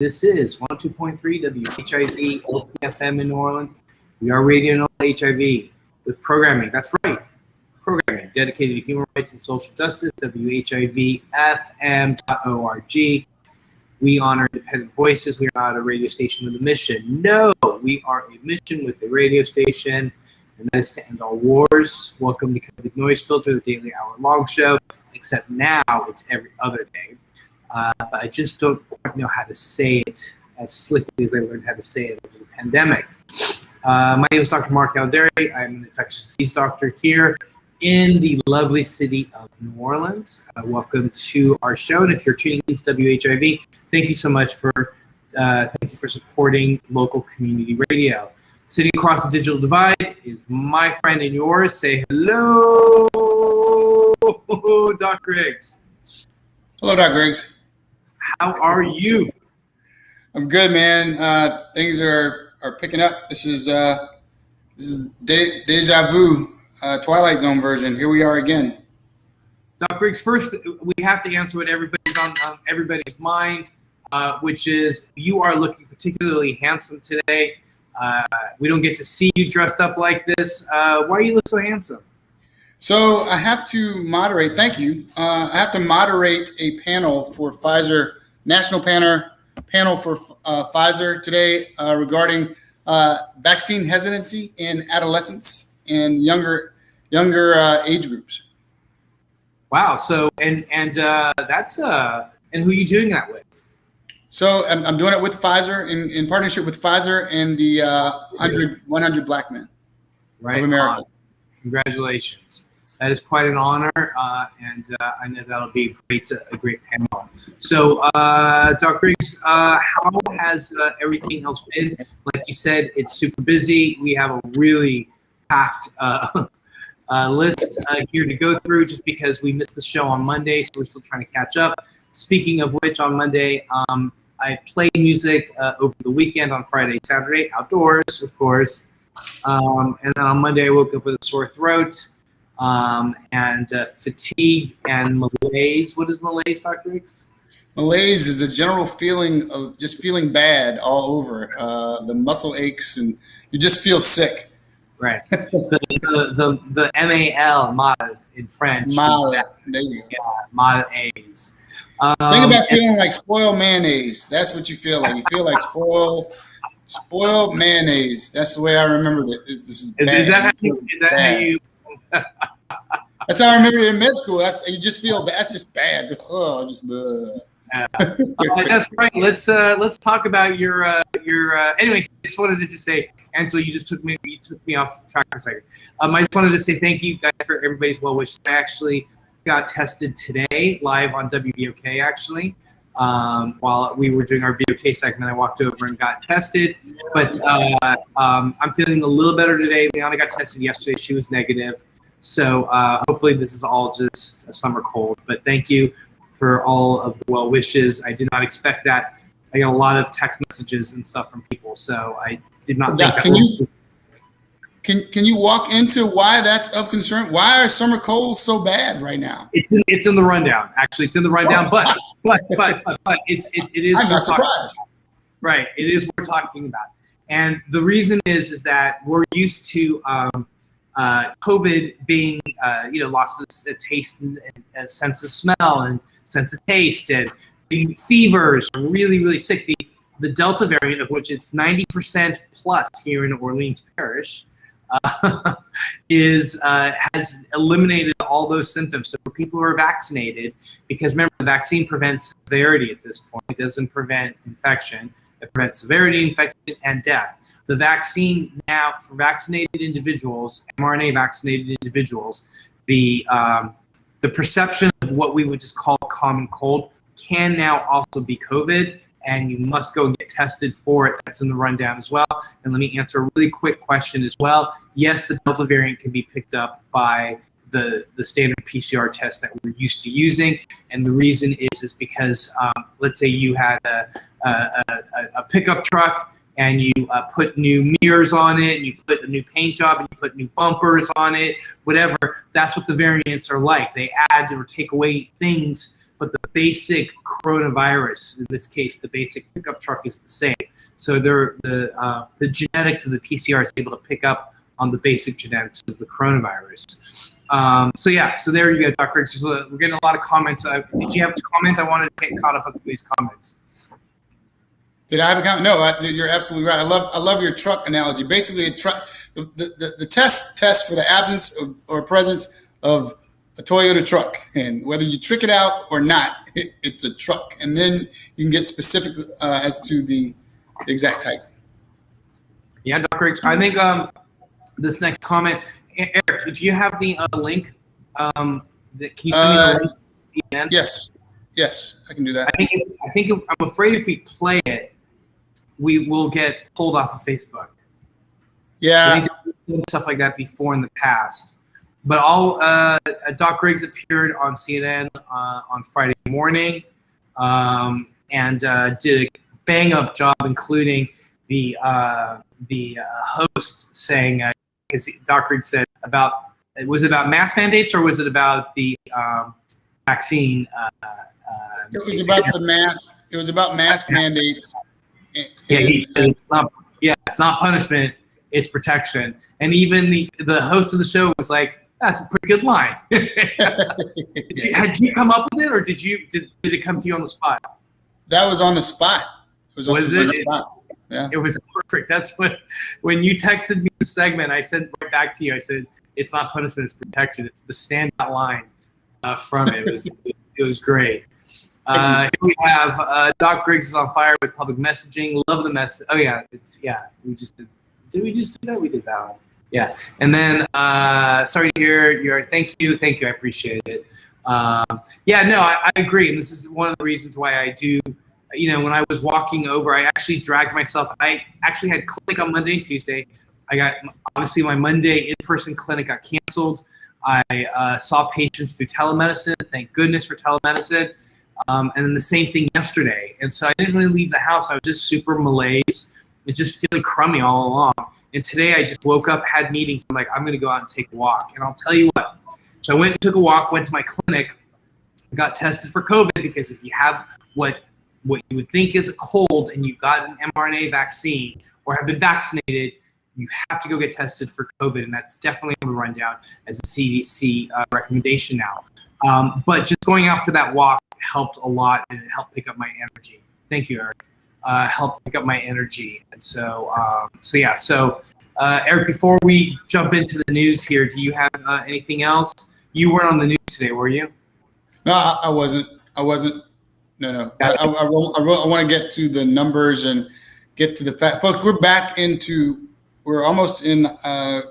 This is 102.3 WHIV LPFM in New Orleans. We are Radio Null HIV with programming. That's right, programming dedicated to human rights and social justice. WHIVFM.org. We honor independent voices. We are not a radio station with a mission. No, we are a mission with a radio station, and that is to end all wars. Welcome to NoiseFilter, the daily hour-long show, except now it's every other day. But I just don't quite know how to say it as slickly as I learned how to say it over the pandemic. My name is Dr. Mark Alderi. I'm an infectious disease doctor here in the lovely city of New Orleans. Welcome to our show, and if you're tuning into WHIV, thank you so much for supporting local community radio. Sitting across the digital divide is my friend and yours. Say hello, Doc Griggs. Hello, Doc Griggs. How are you? I'm good, man. Things are picking up. This is deja vu, Twilight Zone version. Here we are again. Doc Griggs, first we have to answer what everybody's on everybody's mind, which is you are looking particularly handsome today. We don't get to see you dressed up like this. Why do you look so handsome? So I have to moderate. Thank you. I have to moderate a panel for Pfizer, national panel for Pfizer today regarding vaccine hesitancy in adolescents and younger age groups. Wow. So and that's and who are you doing that with? So I'm doing it with Pfizer in partnership with Pfizer and the 100 Black Men of America. Congratulations. That is quite an honor, and I know that'll be a great panel. So, Dr. Griggs, how has everything else been? Like you said, it's super busy. We have a really packed list here to go through just because we missed the show on Monday, so we're still trying to catch up. Speaking of which, on Monday, I played music over the weekend on Friday, Saturday, outdoors, of course. And then on Monday, I woke up with a sore throat. And fatigue and malaise. What is malaise, Dr. Griggs? Malaise is a general feeling of just feeling bad all over. The muscle aches and you just feel sick. Right. the MAL, mal in French. Mal. There you go. Yeah, malaise. Think about feeling like spoiled mayonnaise. That's what you feel like. You feel like spoiled mayonnaise. That's the way I remembered it. This is bad. Is that how you? That's how I remember it in med school. You just feel bad. That's just bad. That's right. Let's talk about your. Anyways, I just wanted to just say, Angela, you took me off track for a second. I just wanted to say thank you guys for everybody's well wishes. I actually got tested today live on WBOK actually. While we were doing our BOK segment, I walked over and got tested. But I'm feeling a little better today. Liana got tested yesterday. She was negative. So hopefully this is all just a summer cold. But thank you for all of the well wishes. I did not expect that. I got a lot of text messages and stuff from people. So I did not think that. Can you walk into why that's of concern? Why are summer colds so bad right now? It's in the rundown. Actually, it's in the rundown. But it is. I'm not surprised. Right, it is what we're talking about, and the reason is that we're used to COVID being lost of taste and sense of smell and sense of taste and being fevers, really really sick. The Delta variant, of which it's 90% plus here in Orleans Parish. Has eliminated all those symptoms. So for people who are vaccinated, because remember, the vaccine prevents severity at this point. It doesn't prevent infection. It prevents severity, infection, and death. The vaccine now, for vaccinated individuals, mRNA vaccinated individuals, the perception of what we would just call common cold can now also be COVID. And you must go and get tested for it. That's in the rundown as well. And let me answer a really quick question as well. Yes, the Delta variant can be picked up by the standard PCR test that we're used to using. And the reason is because let's say you had a pickup truck and you put new mirrors on it, and you put a new paint job, and you put new bumpers on it, whatever. That's what the variants are like. They add or take away things but the basic coronavirus, in this case, the basic pickup truck is the same. So the genetics of the PCR is able to pick up on the basic genetics of the coronavirus. So there you go, Dr. Riggs. We're getting a lot of comments. Did you have a comment? I wanted to get caught up on some of these comments. Did I have a comment? No, you're absolutely right. I love your truck analogy. Basically, a truck. The test for the absence or presence of a Toyota truck, and whether you trick it out or not, it's a truck, and then you can get specific as to the exact type. Yeah, Dr. Riggs. I think this next comment, Eric, do you have the link? Can you send me the link? Yes, I can do that. I'm afraid if we play it, we will get pulled off of Facebook. Yeah. I think there's stuff like that before in the past. But Doc Riggs appeared on CNN on Friday morning and did a bang-up job, including the host saying, because Doc Riggs said was it about mask mandates or was it about the vaccine? It was about the mask. It was about mask mandates. Yeah, he said it's not punishment, it's protection. And even the host of the show was like, that's a pretty good line. Had you come up with it, or did it come to you on the spot? That was on the spot. Was on the spot. Yeah. It was perfect. That's when you texted me the segment, I said right back to you, I said, it's not punishment, it's protection. It's the standout line from it. It was great. Here we have Doc Riggs is on fire with public messaging. Love the message. Oh yeah, we just did we just do that? We did that one. Yeah. And then sorry to hear thank you, I appreciate it. I agree, and this is one of the reasons why I do. When I was walking over, I actually dragged myself. I actually had clinic on Monday and Tuesday. I got, obviously, my Monday in-person clinic got canceled. I saw patients through telemedicine. Thank goodness for telemedicine. And then the same thing yesterday. And so I didn't really leave the house. I was just super malaise and just feeling crummy all along. And today I just woke up, had meetings. I'm like, I'm going to go out and take a walk. And I'll tell you what. So I went and took a walk, went to my clinic, got tested for COVID, because if you have what you would think is a cold and you've got an mRNA vaccine or have been vaccinated, you have to go get tested for COVID. And that's definitely on the rundown as a CDC recommendation now. But just going out for that walk helped a lot, and it helped pick up my energy. Thank you, Eric. Helped pick up my energy. And so, Eric, before we jump into the news here, do you have anything else? You weren't on the news today, were you? No, I wasn't. No. I want to get to the numbers and get to the fact. Folks, we're almost in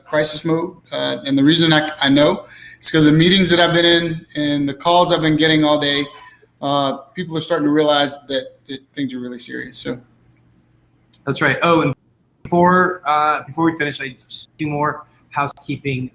crisis mode. And the reason I know is because the meetings that I've been in and the calls I've been getting all day, people are starting to realize that things are really serious. So that's right. Oh, and before we finish, I just do more housekeeping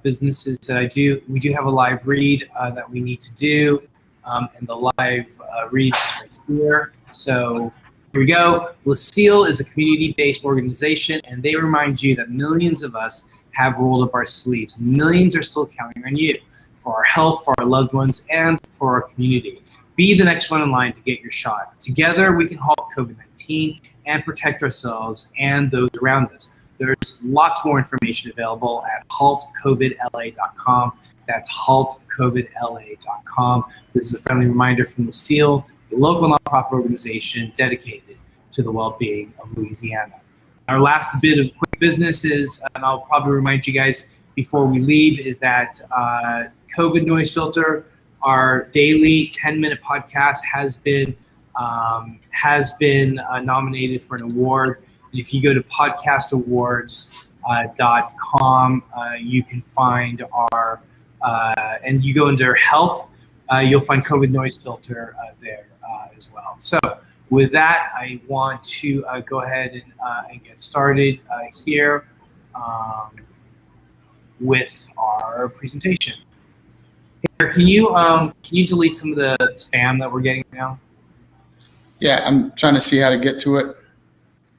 businesses that I do. We do have a live read that we need to do, and the live read is right here. So here we go. LaCille is a community-based organization, and they remind you that millions of us have rolled up our sleeves. Millions are still counting on you for our health, for our loved ones, and for our community. Be the next one in line to get your shot. Together, we can halt COVID-19 and protect ourselves and those around us. There's lots more information available at haltcovidla.com. That's haltcovidla.com. This is a friendly reminder from LaCille, a local nonprofit organization dedicated to the well-being of Louisiana. Our last bit of quick business is, and I'll probably remind you guys before we leave, is that COVID NoiseFilter, our daily 10-minute podcast, has been nominated for an award. And if you go to podcastawards.com, you can find our, and you go under health, you'll find COVID NoiseFilter there as well. So with that, I want to go ahead and get started here with our presentation. Here, can you delete some of the spam that we're getting now? Yeah, I'm trying to see how to get to it.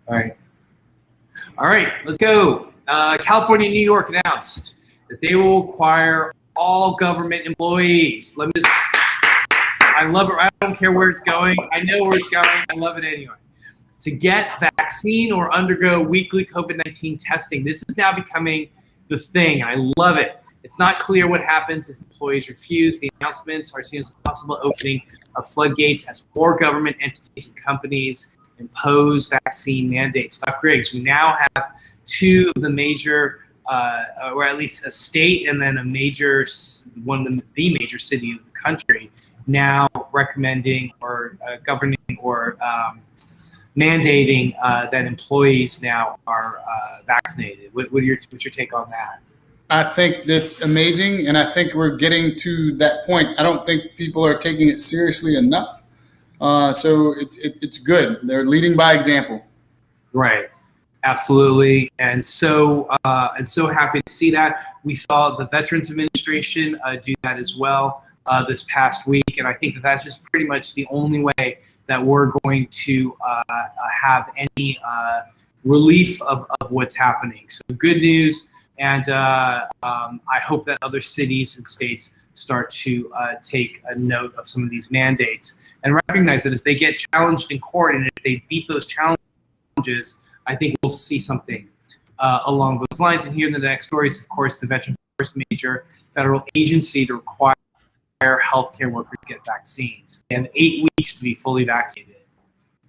All right, let's go. California and New York announced that they will require all government employees. Let me just I love it. I don't care where it's going. I know where it's going. I love it anyway. To get vaccine or undergo weekly COVID-19 testing. This is now becoming the thing. I love it. It's not clear what happens if employees refuse. The announcements are seen as a possible opening of floodgates as more government entities and companies impose vaccine mandates. Dr. Griggs, we now have two of the major, or at least a state and then a major, one of the major city of the country now recommending or governing or mandating that employees now are vaccinated. What's your take on that? I think that's amazing, and I think we're getting to that point. I don't think people are taking it seriously enough. So it's good. They're leading by example. Right. Absolutely. And so happy to see that. We saw the Veterans Administration do that as well this past week. And I think that that's just pretty much the only way that we're going to have any relief of what's happening. So good news. And I hope that other cities and states start to take a note of some of these mandates and recognize that if they get challenged in court and if they beat those challenges, I think we'll see something along those lines. And here in the next story is, of course, the Veterans' first major federal agency to require healthcare workers to get vaccines. They have 8 weeks to be fully vaccinated.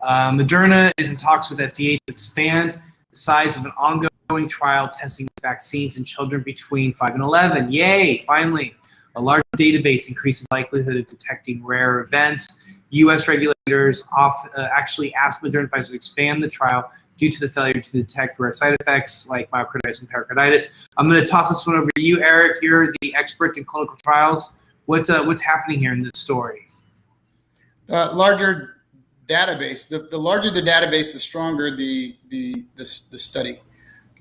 Moderna is in talks with FDA to expand the size of an ongoing trial testing vaccines in children between 5 and 11. Yay, finally. A larger database increases the likelihood of detecting rare events. U.S. regulators actually asked Moderna and Pfizer to expand the trial due to the failure to detect rare side effects like myocarditis and pericarditis. I'm going to toss this one over to you, Eric. You're the expert in clinical trials. What's happening here in this story? Larger database. The larger the database, the stronger the study,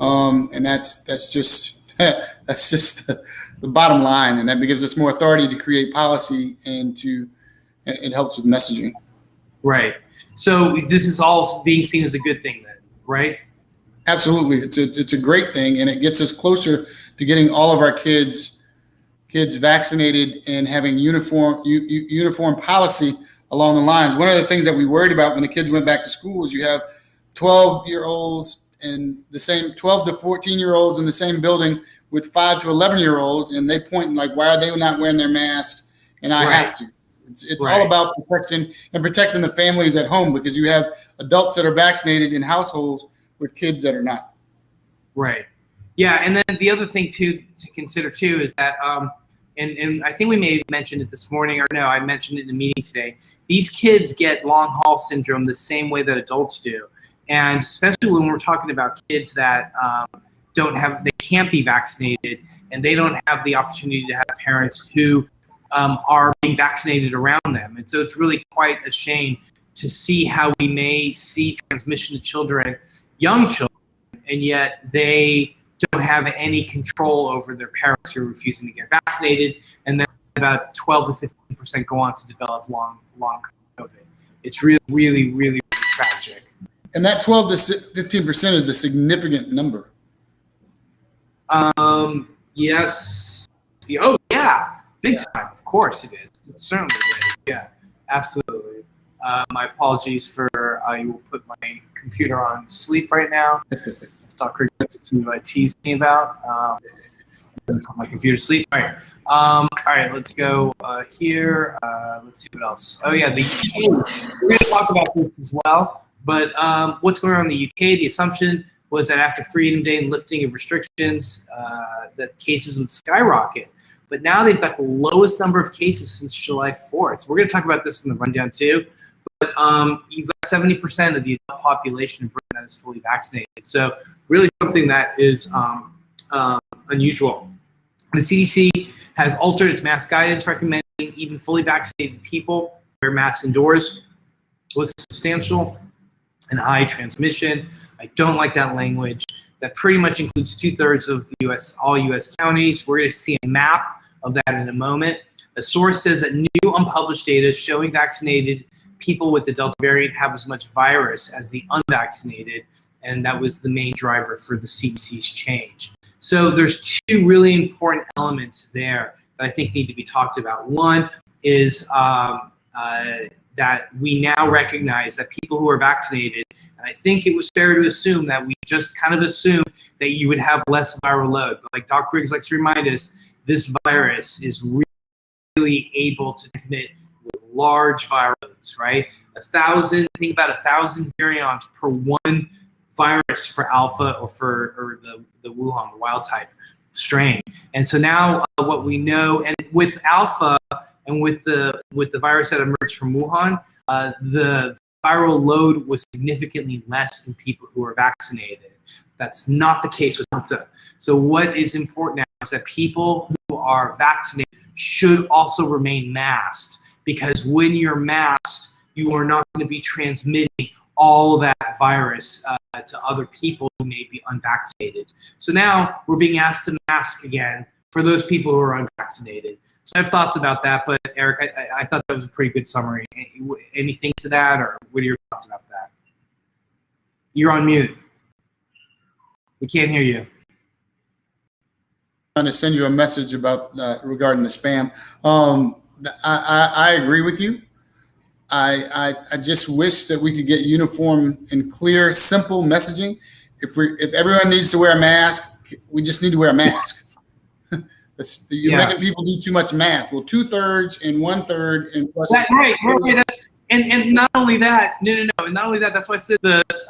and that's just that's just the bottom line, and that gives us more authority to create policy and it helps with messaging. Right. So this is all being seen as a good thing then, right? Absolutely. It's a great thing, and it gets us closer to getting all of our kids vaccinated and having uniform policy along the lines. One of the things that we worried about when the kids went back to school is you have 12-year-olds and the same 12 to 14-year-olds in the same building with 5 to 11-year-olds, and they point like, why are they not wearing their masks? And I have to. It's all about protection and protecting the families at home, because you have adults that are vaccinated in households with kids that are not. Right. Yeah, and then the other thing to consider too is that, and I think we may have mentioned it this morning, or no, I mentioned it in a meeting today. These kids get long haul syndrome the same way that adults do, and especially when we're talking about kids that they can't be vaccinated, and they don't have the opportunity to have parents who are being vaccinated around them. And so it's really quite a shame to see how we may see transmission to children, young children, and yet they don't have any control over their parents who are refusing to get vaccinated, and then about 12 to 15% go on to develop long COVID. It's really, really, really, really tragic. And that 12 to 15% is a significant number. Yes. Oh, yeah. Big time. Of course it is. It certainly is. Yeah, absolutely. My apologies for I will put my computer on sleep right now. It's Dr. to tease me about. Put my computer sleep. All right. Let's go here. Let's see what else. Oh yeah, the UK. We're going to talk about this as well. But what's going on in the UK? The assumption was that after Freedom Day and lifting of restrictions, that cases would skyrocket. But now they've got the lowest number of cases since July 4th. We're going to talk about this in the rundown too. But you've got 70% of the adult population in Britain that is fully vaccinated. So really something that is unusual. The CDC has altered its mask guidance, recommending even fully vaccinated people wear masks indoors with substantial and high transmission. I don't like that language. That pretty much includes 2/3 of the all U.S. counties. We're going to see a map of that in a moment. A source says that new unpublished data showing vaccinated people with the Delta variant have as much virus as the unvaccinated, and that was the main driver for the CDC's change. So there's two really important elements there that I think need to be talked about. One is that we now recognize that people who are vaccinated, and I think it was fair to assume that we just kind of assumed that you would have less viral load. But like Dr. Griggs likes to remind us, this virus is really able to transmit with large viral loads, right? Think about 1,000 virions per one virus for alpha or the Wuhan, the wild type strain. And so now what we know, and with alpha and with the virus that emerged from Wuhan, the viral load was significantly less in people who are vaccinated. That's not the case with Delta. So what is important now is that people who are vaccinated should also remain masked, because when you're masked, you are not going to be transmitting all of that virus to other people who may be unvaccinated. So now we're being asked to mask again for those people who are unvaccinated. So I have thoughts about that, but Eric, I thought that was a pretty good summary. Anything to that, or what are your thoughts about that? You're on mute. We can't hear you. I'm trying to send you a message about regarding the spam. I agree with you. I just wish that we could get uniform and clear, simple messaging. If everyone needs to wear a mask, we just need to wear a mask. You're making people do too much math. Well, 2/3 and 1/3 and plus. Right. And not only that, no. And not only that, that's why I said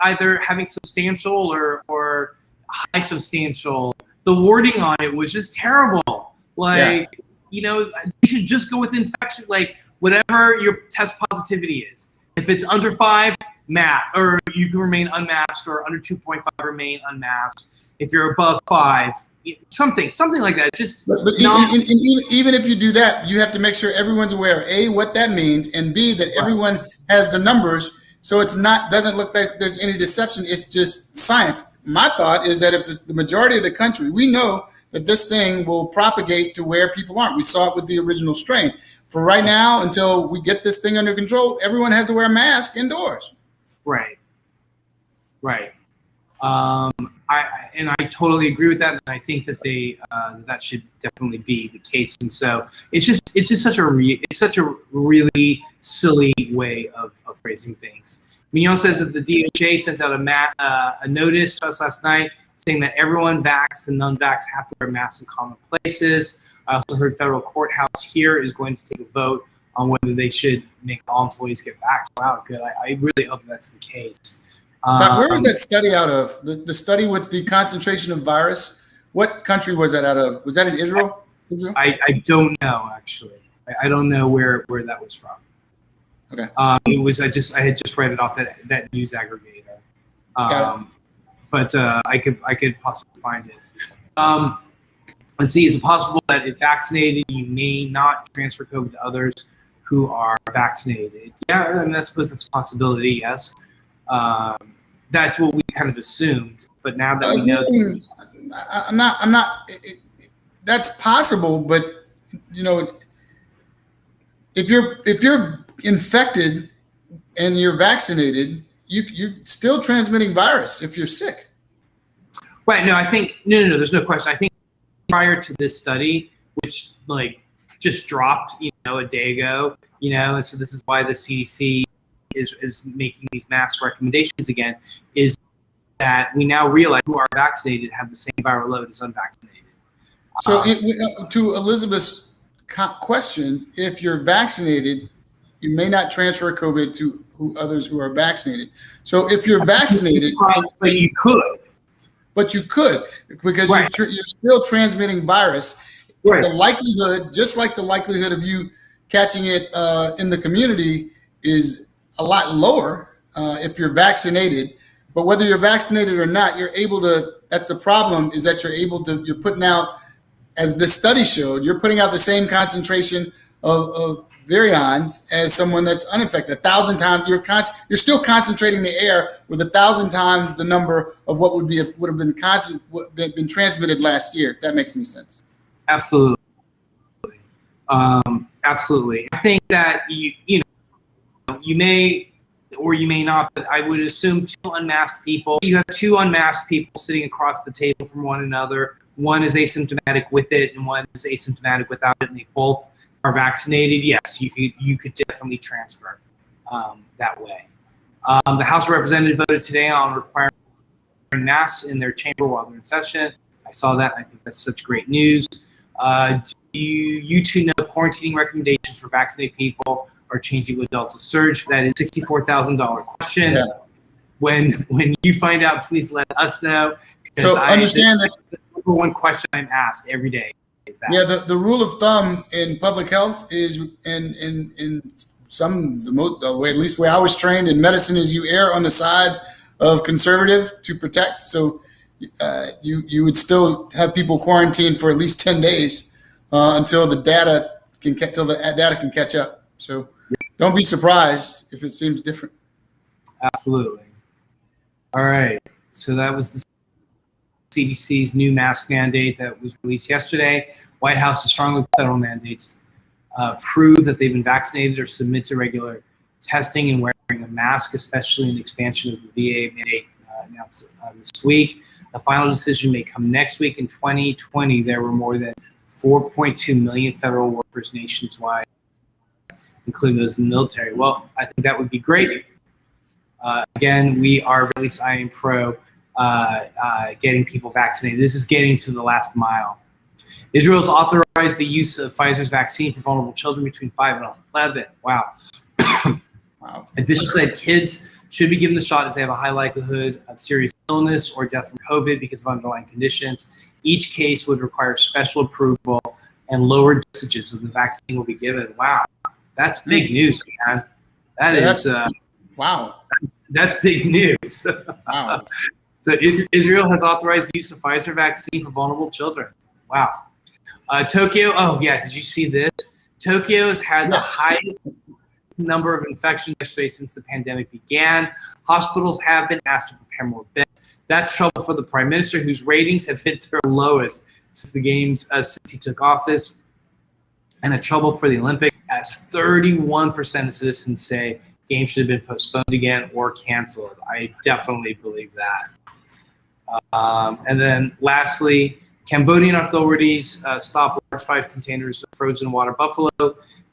either having substantial or high substantial. The wording on it was just terrible. Like, you should just go with infection, like whatever your test positivity is. If it's under 5, or you can remain unmasked, or under 2.5, remain unmasked. If you're above 5, something like that. But even if you do that, you have to make sure everyone's aware of A, what that means, and B, that everyone has the numbers, so doesn't look like there's any deception. It's just science. My thought is that if it's the majority of the country, we know that this thing will propagate to where people aren't. We saw it with the original strain. For right now, until we get this thing under control, everyone has to wear a mask indoors. Right. I totally agree with that, and I think that that should definitely be the case. And so it's just such a really silly way of phrasing things. Mignon says that the DOJ sent out a notice to us last night saying that everyone vaxxed and non-vaxxed have to wear masks in common places. I also heard federal courthouse here is going to take a vote on whether they should make all employees get vaxxed. Wow, good. I really hope that's the case. Where was that study out of? The study with the concentration of virus? What country was that out of? Was that in Israel? I don't know, actually. I don't know where that was from. Okay. It was I had just read it off that news aggregator. But I could possibly find it. Let's see. Is it possible that if vaccinated, you may not transfer COVID to others who are vaccinated? Yeah, I mean, I suppose that's a possibility. Yes. That's what we kind of assumed, but now that we know, I'm not. That's possible, but if you're infected and you're vaccinated, you're still transmitting virus if you're sick. Right. No, I think no. There's no question. I think prior to this study, which just dropped, a day ago, and so this is why the CDC is making these mask recommendations again, is that we now realize who are vaccinated have the same viral load as unvaccinated. So to Elizabeth's question, if you're vaccinated, you may not transfer COVID to others who are vaccinated. So if you're vaccinated, but you could. But you could, because you're still transmitting virus. Right. The likelihood, just like the likelihood of you catching it in the community, is a lot lower if you're vaccinated. But whether you're vaccinated or not, you're able to. That's the problem, is that you're putting out, as this study showed, you're putting out the same concentration of virions as someone that's uninfected. 1,000 times you're still concentrating the air with 1,000 times the number of what would have been transmitted last year. If that makes any sense. Absolutely. Absolutely. I think that you may or you may not, but I would assume 2 unmasked people. You have 2 unmasked people sitting across the table from one another. One is asymptomatic with it, and one is asymptomatic without it, and they both are vaccinated, yes, you could definitely transfer that way. The House of Representatives voted today on requiring masks in their chamber while they're in session. I saw that. I think that's such great news. Do you two know if quarantining recommendations for vaccinated people are changing with Delta surge? That is $64,000 question. Yeah. When you find out, please let us know. So understand that the number one question I'm asked every day is that. Yeah, the rule of thumb in public health is in some the way, at least the way I was trained in medicine, is you err on the side of conservative to protect. So you would still have people quarantined for at least 10 days until the data can catch up. So don't be surprised if it seems different. Absolutely. All right. So that was the CDC's new mask mandate that was released yesterday. White House is strongly federal mandates prove that they've been vaccinated or submit to regular testing and wearing a mask, especially an expansion of the VA mandate announced this week. The final decision may come next week. In 2020, there were more than 4.2 million federal workers nationwide, including those in the military. Well, I think that would be great. Again, we are, at least I am pro getting people vaccinated. This is getting to the last mile. Israel has authorized the use of Pfizer's vaccine for vulnerable children between 5 and 11. Wow. Wow. Officials said kids should be given the shot if they have a high likelihood of serious illness or death from COVID because of underlying conditions. Each case would require special approval and lower dosages of the vaccine will be given. Wow. That's big news, man. Wow. That's big news. Wow. So Israel has authorized the use of Pfizer vaccine for vulnerable children. Wow. Tokyo, oh yeah, did you see this? Tokyo has had the highest number of infections yesterday since the pandemic began. Hospitals have been asked to prepare more beds. That's trouble for the prime minister, whose ratings have hit their lowest since the games, since he took office. And a trouble for the Olympics, as 31% of citizens say games should have been postponed again or canceled. I definitely believe that. And then lastly, Cambodian authorities stopped large 5 containers of frozen water buffalo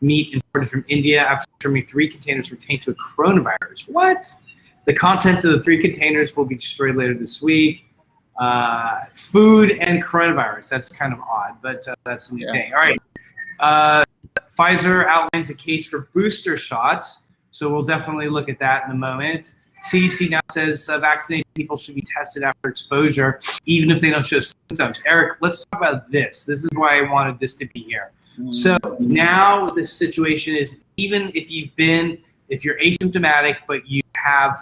meat imported from India after determining 3 containers were tainted with coronavirus. What? The contents of the 3 containers will be destroyed later this week. Food and coronavirus. That's kind of odd, but that's the new thing. All right. Pfizer outlines a case for booster shots, so we'll definitely look at that in a moment. CDC now says vaccinated people should be tested after exposure, even if they don't show symptoms. Eric, let's talk about this. This is why I wanted this to be here. So now this situation is, even if you're asymptomatic, but you have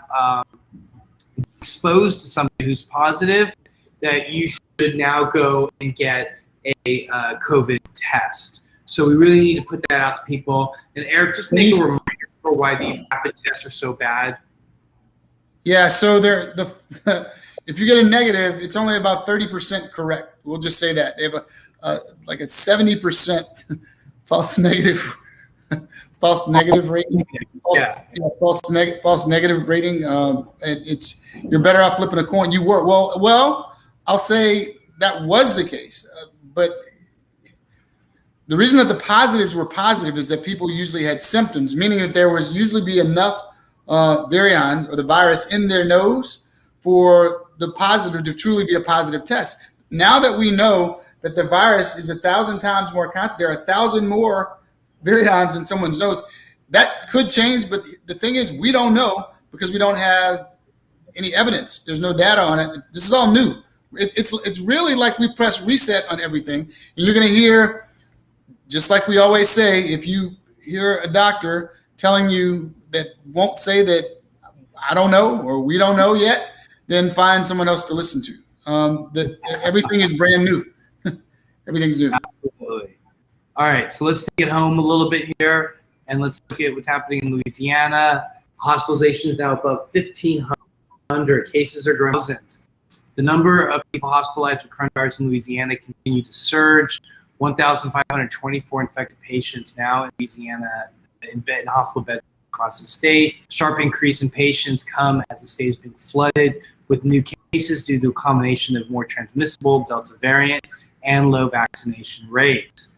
exposed to somebody who's positive, that you should now go and get a COVID test. So we really need to put that out to people. And Eric, just make a reminder for why the rapid tests are so bad. Yeah, so if you get a negative, it's only about 30% correct. We'll just say that. They have like a 70% false negative rating. False negative rating. You're better off flipping a coin. You were well. I'll say that was the case, but the reason that the positives were positive is that people usually had symptoms, meaning that there was usually be enough virions or the virus in their nose for the positive to truly be a positive test. Now that we know that the virus is 1,000 times more there are 1,000 more virions in someone's nose, that could change. But the thing is, we don't know because we don't have any evidence. There's no data on it. This is all new. It's really like we press reset on everything. And you're going to hear, just like we always say, if you hear a doctor telling you that won't say that I don't know or we don't know yet, then find someone else to listen to. Everything is brand new. Everything's new. Absolutely. All right, so let's take it home a little bit here, and let's look at what's happening in Louisiana. Hospitalization is now above 1,500. Cases are growing. The number of people hospitalized with coronavirus in Louisiana continue to surge. 1,524 infected patients now in Louisiana in hospital beds across the state. Sharp increase in patients come as the state has been flooded with new cases due to a combination of more transmissible Delta variant and low vaccination rates.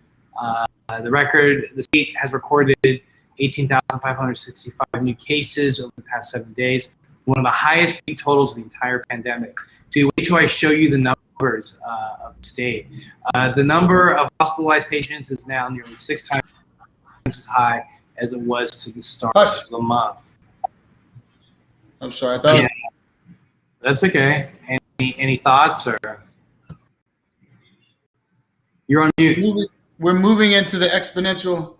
The state has recorded 18,565 new cases over the past 7 days, one of the highest peak totals of the entire pandemic. So wait till I show you the numbers of the state. The number of hospitalized patients is now nearly 6 times as high as it was to the start of the month. I'm sorry. I thought. Yeah, that's okay. Any thoughts, or you're on mute? We're moving into the exponential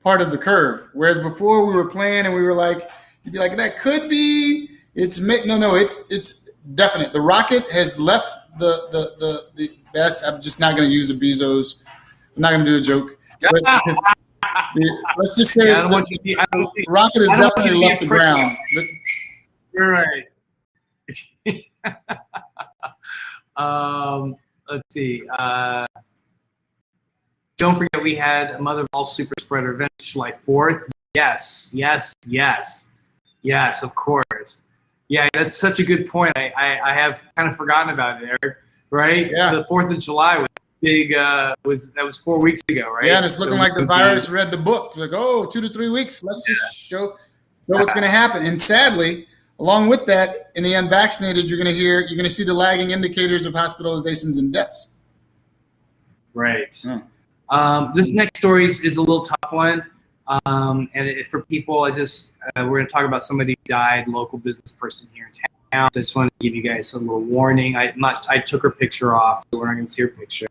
part of the curve, whereas before we were playing and we were like, you'd be like, that could be. It's definite. The rocket has left the best. I'm just not going to use the Bezos. I'm not going to do a joke. Let's just say the rocket has definitely left the ground. You're right. Let's see. Don't forget we had a Mother of All Super Spreader event July 4th. Yes, of course. Yeah, that's such a good point. I have kind of forgotten about it, Eric. Right? Yeah. The 4th of July was big. That was 4 weeks ago, right? Yeah, and it's looking like the virus read the book. Like, 2 to 3 weeks. Let's just show what's going to happen. And sadly, along with that, in the unvaccinated, you're going to see the lagging indicators of hospitalizations and deaths. Right. This next story is a little tough one. For people, we're going to talk about somebody who died, local business person here in town. So I just want to give you guys a little warning. I took her picture off, so we're not going to see her picture.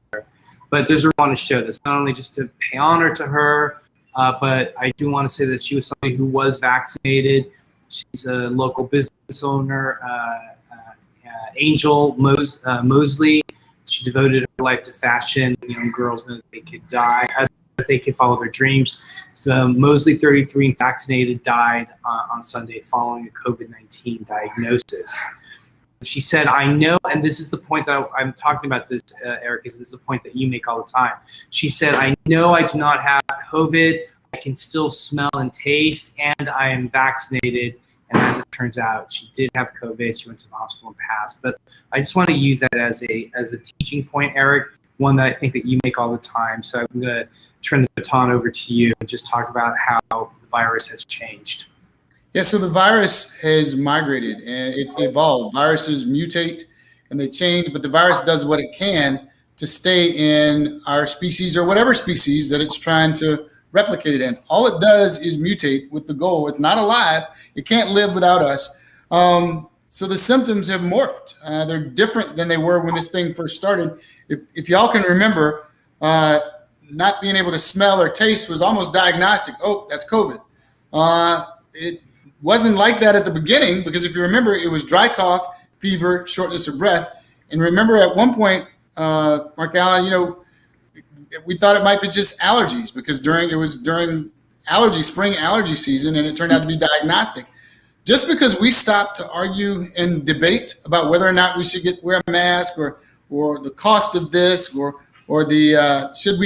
But there's a reason I want to show this, not only just to pay honor to her, but I do want to say that she was somebody who was vaccinated. She's a local business owner, Angel Mosley. She devoted her life to fashion. Young girls know that they could die, that they could follow their dreams. So Mosley, 33 and vaccinated, died on Sunday following a COVID-19 diagnosis. She said, I know, and this is the point that I'm talking about this, Eric, is this is the point that you make all the time. She said, I know I do not have COVID. I can still smell and taste, and I am vaccinated. And as it turns out, she did have COVID. She went to the hospital and passed. But I just want to use that as a teaching point, Eric, one that I think that you make all the time. So I'm going to turn the baton over to you and just talk about how the virus has changed. Yeah, so the virus has migrated and it's evolved. Viruses mutate and they change, but the virus does what it can to stay in our species or whatever species that it's trying to replicate it in. All it does is mutate with the goal. It's not alive. It can't live without us. So the symptoms have morphed. They're different than they were when this thing first started. If y'all can remember, not being able to smell or taste was almost diagnostic. Oh, that's COVID. It wasn't like that at the beginning because if you remember, it was dry cough, fever, shortness of breath. And remember at one point, Mark Allen, we thought it might be just allergies because during spring allergy season, and it turned out to be diagnostic. Just because we stopped to argue and debate about whether or not we should wear a mask or the cost of this or the should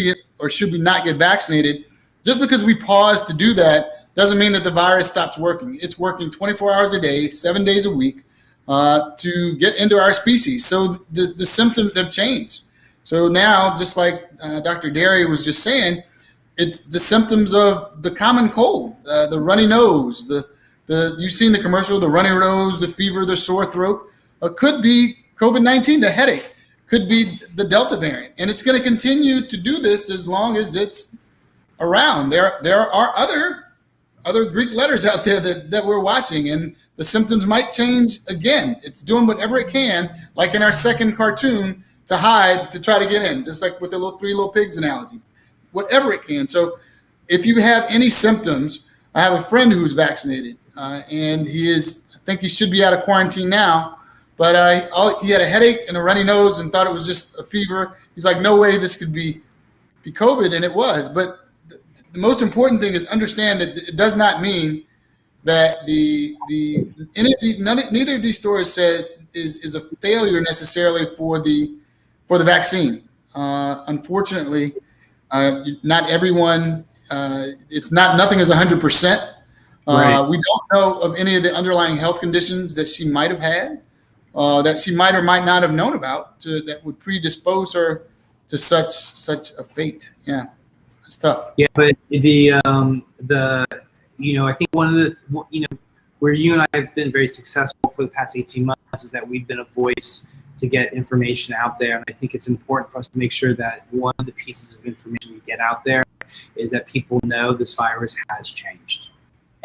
we not get vaccinated, just because we paused to do that doesn't mean that the virus stops working. It's working 24 hours a day, 7 days a week to get into our species. So the symptoms have changed. So now, just like Dr. Derry was just saying, it's the symptoms of the common cold, the runny nose, you've seen the commercial, the runny nose, the fever, the sore throat. Could be COVID-19, the headache, could be the Delta variant. And it's going to continue to do this as long as it's around. There are other Greek letters out there that we're watching, and the symptoms might change again. It's doing whatever it can, like in our second cartoon, to hide, to try to get in, just like with the three little pigs analogy, whatever it can. So if you have any symptoms, I have a friend who's vaccinated, and I think he should be out of quarantine now, but he had a headache and a runny nose and thought it was just a fever. He's like, no way this could be COVID, and it was. But the most important thing is understand that it does not mean that neither of these stories said is a failure necessarily for the vaccine. Unfortunately, not everyone. Nothing is 100%. Right. We don't know of any of the underlying health conditions that she might have had, that she might or might not have known about, that would predispose her to such a fate. Yeah, It's tough. Yeah, but I think one of where you and I have been very successful for the past 18 months is that we've been a voice to get information out there. And I think it's important for us to make sure that one of the pieces of information we get out there is that people know this virus has changed.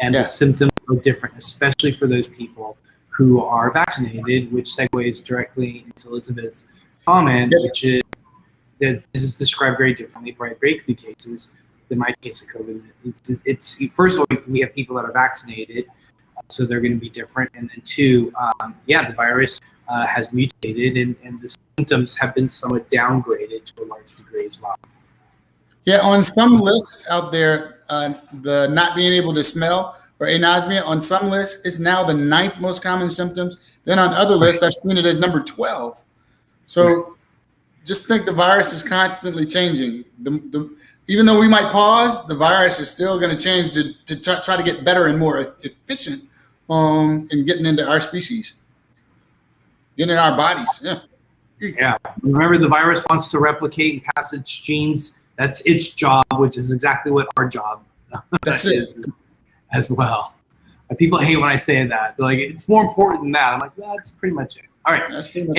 And the symptoms are different, especially for those people who are vaccinated, which segues directly into Elizabeth's comment, which is that this is described very differently by breakthrough cases than my case of COVID. It's first of all, we have people that are vaccinated, so they're going to be different. And then two, the virus has mutated, and the symptoms have been somewhat downgraded to a large degree as well. Yeah, on some lists out there, the not being able to smell or anosmia, on some lists is now the 9th most common symptoms. Then on other lists, I've seen it as number 12. So just think the virus is constantly changing. Even though we might pause, the virus is still going to change to try to get better and more efficient in getting into our species, getting in our bodies. Yeah. Remember, the virus wants to replicate and pass its genes. That's its job, which is exactly what our job is as well. People hate when I say that. They're like, it's more important than that. I'm like, that's pretty much it. All right. That's pretty much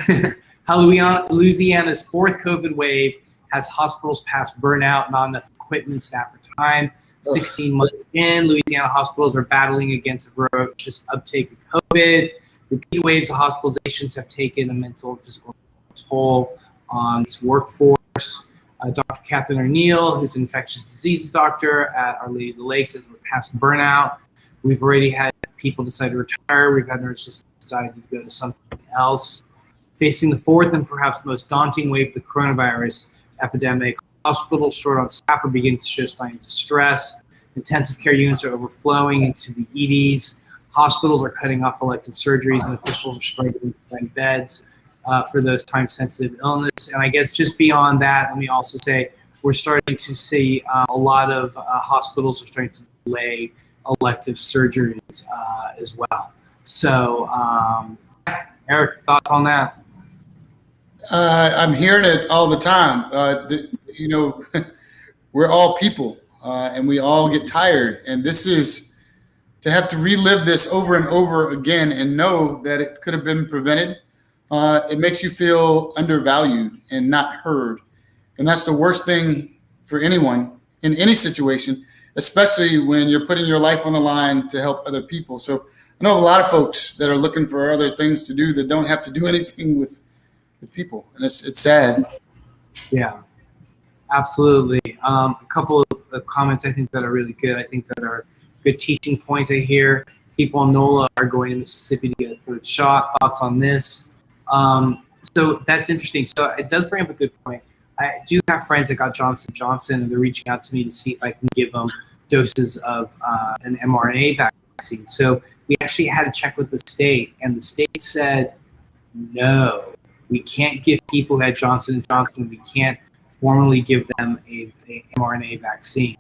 it. Louisiana's 4th COVID wave has hospitals past burnout, not enough equipment, staff, or time. 16 months in, Louisiana hospitals are battling against a ferocious uptake of COVID. Repeated waves of hospitalizations have taken a mental and physical toll on its workforce. Dr. Catherine O'Neill, who's an infectious diseases doctor at Our Lady of the Lake, says we're past burnout. We've already had people decide to retire. We've had nurses decide to go to something else. Facing the 4th and perhaps most daunting wave of the coronavirus epidemic, hospitals short on staff are beginning to show signs of stress. Intensive care units are overflowing into the EDs. Hospitals are cutting off elective surgeries, and officials are struggling to find beds for those time-sensitive illness. And I guess just beyond that, let me also say we're starting to see a lot of hospitals are starting to delay elective surgeries as well. So, Eric, thoughts on that? I'm hearing it all the time. We're all people, and we all get tired. And this is to have to relive this over and over again and know that it could have been prevented. It makes you feel undervalued and not heard. And that's the worst thing for anyone in any situation, especially when you're putting your life on the line to help other people. So I know a lot of folks that are looking for other things to do that don't have to do anything with people. And it's sad. Yeah, absolutely. A couple of comments I think that are really good. I think that are good teaching points. I hear people in NOLA are going to Mississippi to get a 3rd shot. Thoughts on this? So that's interesting. So it does bring up a good point. I do have friends that got Johnson & Johnson, and they're reaching out to me to see if I can give them doses of an mRNA vaccine. So we actually had to check with the state, and the state said, no, we can't give people who had Johnson & Johnson, we can't formally give them a mRNA vaccine.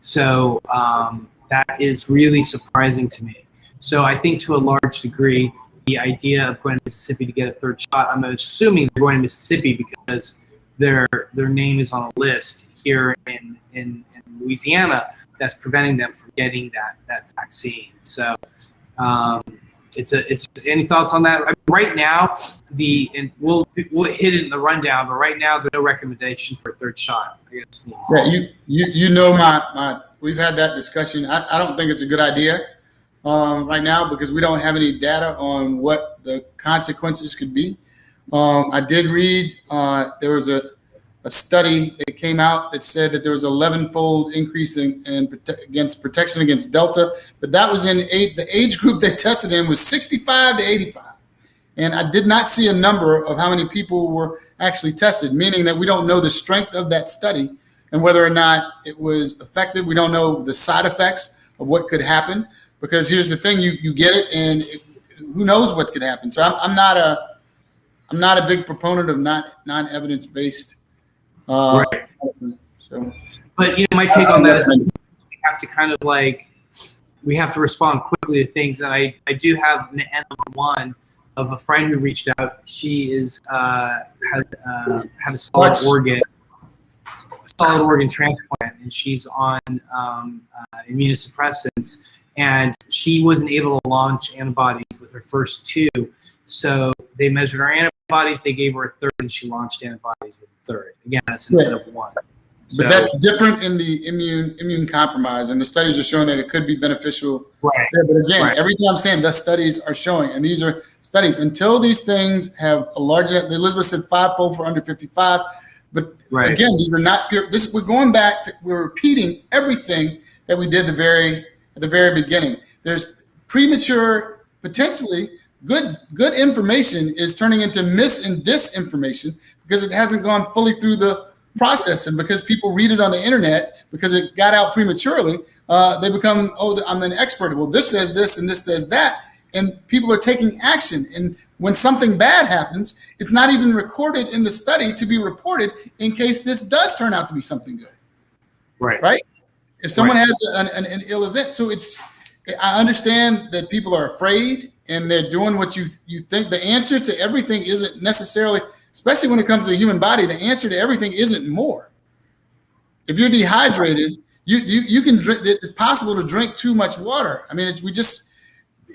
So that is really surprising to me. So I think to a large degree, the idea of going to Mississippi to get a 3rd shot, I'm assuming they're going to Mississippi because their name is on a list here in Louisiana that's preventing them from getting that vaccine. So it's any thoughts on that? I mean, right now, and we'll hit it in the rundown, but right now there's no recommendation for a 3rd shot. I gotta sneeze. Yeah, my we've had that discussion. I don't think it's a good idea right now because we don't have any data on what the consequences could be. I did read there was a study that came out that said that there was 11-fold increase against protection against Delta, but that was in the age group they tested in was 65 to 85. And I did not see a number of how many people were actually tested, meaning that we don't know the strength of that study and whether or not it was effective. We don't know the side effects of what could happen because here's the thing, you get it and who knows what could happen. So I'm not a big proponent of non-evidence-based. Right. So, but my take on that is we have to kind of we have to respond quickly to things. And I do have an N1 of a friend who reached out. She had a solid organ. solid organ transplant, and she's on immunosuppressants, and she wasn't able to launch antibodies with her first two. So they measured her antibodies, they gave her a third, and she launched antibodies with a third. Again, that's instead of one. So, but that's different in the immune compromise, and the studies are showing that it could be beneficial. Right. There. But again, everything I'm saying, the studies are showing, and these are studies. Until these things have a larger, Elizabeth said 5-fold for under 55. But again, these are not pure. We're going back to, we're repeating everything that we did at the very beginning. There's premature, potentially good information is turning into mis and disinformation because it hasn't gone fully through the process, and because people read it on the internet because it got out prematurely, they become, oh, I'm an expert. Well, this says this and this says that, and people are taking action. And when something bad happens, it's not even recorded in the study to be reported in case this does turn out to be something good. Right. If someone has an ill event, so I understand that people are afraid and they're doing what you think. The answer to everything isn't necessarily, especially when it comes to the human body, the answer to everything isn't more. If you're dehydrated, you can drink. It's possible to drink too much water. I mean,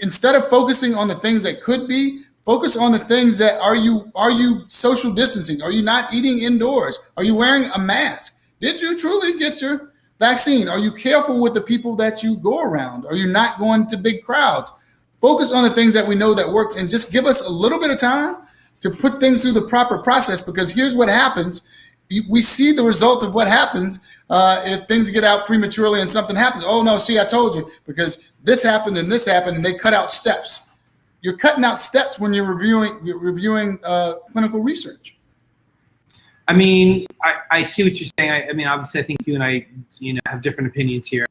instead of focusing on the things that could be, focus on the things that are you social distancing? Are you not eating indoors? Are you wearing a mask? Did you truly get your vaccine? Are you careful with the people that you go around? Are you not going to big crowds? Focus on the things that we know that works, and just give us a little bit of time to put things through the proper process, because here's what happens. We see the result of what happens if things get out prematurely and something happens. Oh, no, see, I told you, because this happened and they cut out steps. You're cutting out steps when you're reviewing clinical research. I mean, I see what you're saying. I mean, obviously, I think you and I, have different opinions here.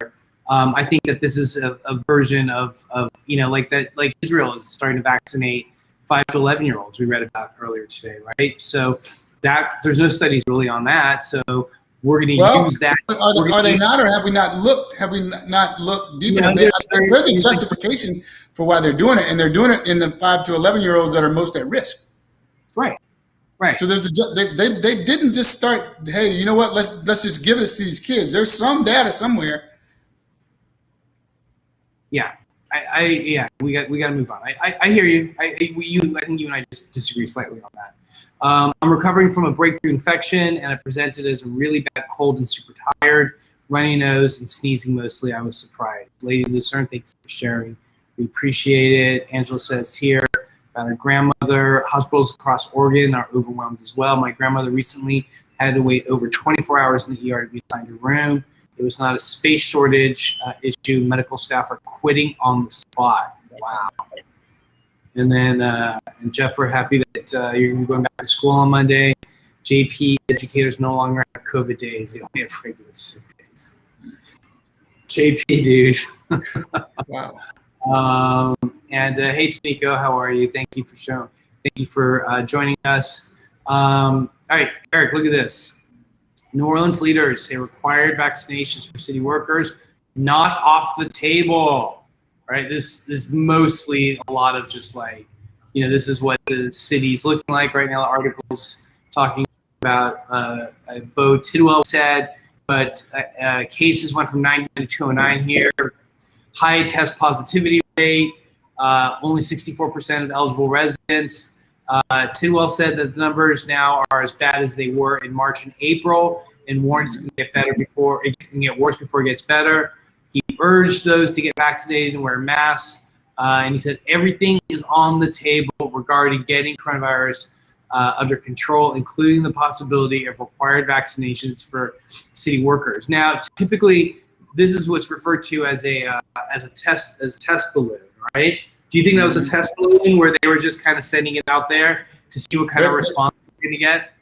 I think that this is a version of like Israel is starting to vaccinate 5 to 11-year-olds we read about earlier today, right? So that there's no studies really on that. So we're going to use that. Are they not, or have we not looked? Have we not looked deep enough? There's a justification for why they're doing it, and they're doing it in the 5 to 11-year-olds that are most at risk. Right. So they didn't just start. Hey, you know what? Let's just give this to these kids. There's some data somewhere. Yeah. We got to move on. I hear you. I think you and I just disagree slightly on that. I'm recovering from a breakthrough infection, and I presented as a really bad cold and super tired, runny nose and sneezing mostly. I was surprised. Lady Lucerne, thank you for sharing. We appreciate it. Angela says here about her grandmother. Hospitals across Oregon are overwhelmed as well. My grandmother recently had to wait over 24 hours in the ER to be assigned a room. It was not a space shortage issue. Medical staff are quitting on the spot. Wow. And then, and Jeff, we're happy that you're going to be going back to school on Monday. JP, educators no longer have COVID days. They only have regular sick days. JP, dude. Wow. And hey, Tamiko, how are you? Thank you for showing. Thank you for joining us. All right, Eric, look at this. New Orleans leaders say required vaccinations for city workers not off the table. Right? This is mostly a lot of just like, this is what the city's looking like right now. The articles talking about Bo Tidwell said, but cases went from 99 to 209 here. High test positivity rate, only 64% of eligible residents. Tidwell said that the numbers now are as bad as they were in March and April, and warned it's going to get better before it can get worse before it gets better. He urged those to get vaccinated and wear masks, and he said everything is on the table regarding getting coronavirus under control, including the possibility of required vaccinations for city workers. Now, typically, this is what's referred to as a test balloon, right? Do you think that was a test balloon where they were just kind of sending it out there to see what kind of response they're going to get?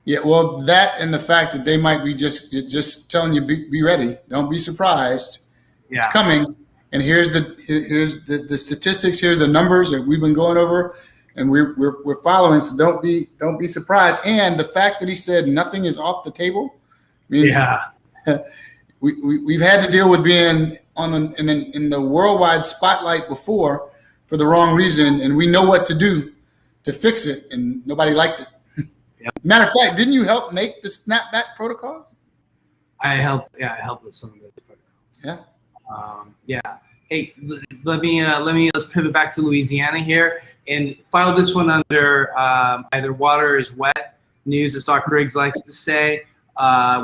Yeah, well, that and the fact that they might be just telling you be ready, don't be surprised. Yeah. It's coming, and here's the statistics. Here's the numbers that we've been going over, and we're following. So don't be surprised. And the fact that he said nothing is off the table means we've had to deal with being in the worldwide spotlight before for the wrong reason, and we know what to do to fix it, and nobody liked it. Yep. Matter of fact, didn't you help make the snapback protocols? I helped with some of those protocols. Yeah. Yeah. Hey, let's pivot back to Louisiana here and file this one under either water is wet news, as Doc Griggs likes to say,